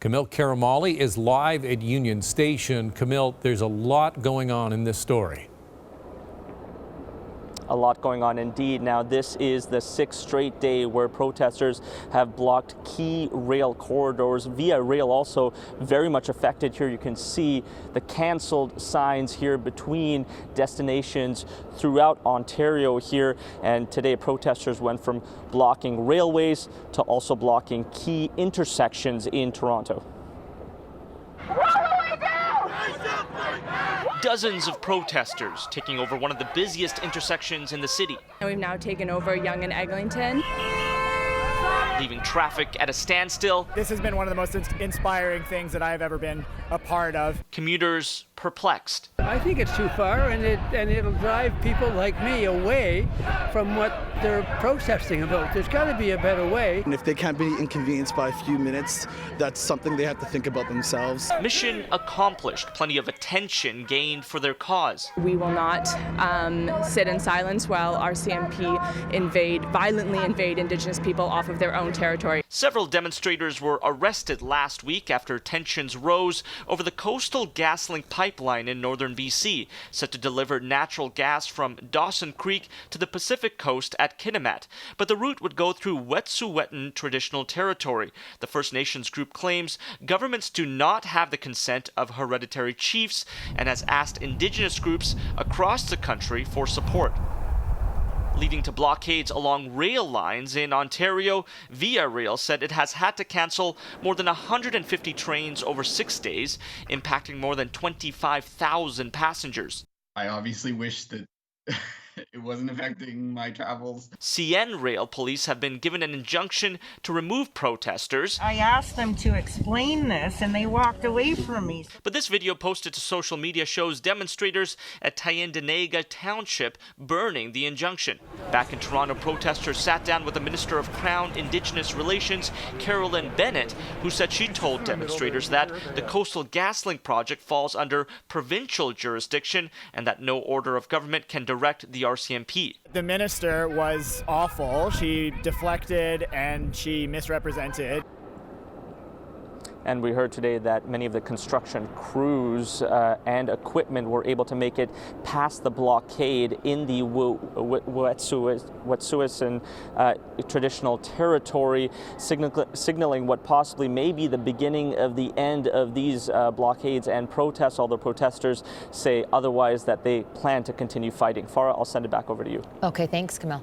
Kamil Karamali is live at Union Station. Kamil, there's a lot going on in this story. A lot going on indeed. Now, this is the sixth straight day where protesters have blocked key rail corridors. Via Rail also very much affected. Here you can see the canceled signs here between destinations throughout Ontario here. And today protesters went from blocking railways to also blocking key intersections in Toronto. Dozens of protesters taking over one of the busiest intersections in the city. And we've now taken over Yonge and Eglinton, leaving traffic at a standstill. This has been one of the most inspiring things that I've ever been a part of. Commuters perplexed. I think it's too far, and it'll drive people like me away from what they're protesting about. There's got to be a better way. And if they can't be inconvenienced by a few minutes, that's something they have to think about themselves. Mission accomplished. Plenty of attention gained for their cause. we will not sit in silence while RCMP violently invade Indigenous people off of their own territory. Several demonstrators were arrested last week after tensions rose over the Coastal GasLink pipeline in northern BC, set to deliver natural gas from Dawson Creek to the Pacific coast at Kitimat. But the route would go through Wet'suwet'en traditional territory. The First Nations group claims governments do not have the consent of hereditary chiefs and has asked Indigenous groups across the country for support, leading to blockades along rail lines in Ontario. Via Rail said it has had to cancel more than 150 trains over 6 days, impacting more than 25,000 passengers. I obviously wish that it wasn't affecting my travels. CN Rail police have been given an injunction to remove protesters. I asked them to explain this and they walked away from me. But this video posted to social media shows demonstrators at Tyendinaga Township burning the injunction. Back in Toronto, protesters sat down with the Minister of Crown Indigenous Relations, Carolyn Bennett, who said she told demonstrators that the Coastal GasLink project falls under provincial jurisdiction and that no order of government can direct the RCMP. The minister was awful. She deflected and she misrepresented. And we heard today that many of the construction crews and equipment were able to make it past the blockade in the Wet'suwet'en traditional territory, signaling what possibly may be the beginning of the end of these blockades and protests, although protesters say otherwise, that they plan to continue fighting. Farah, I'll send it back over to you. Okay, thanks, Kamil.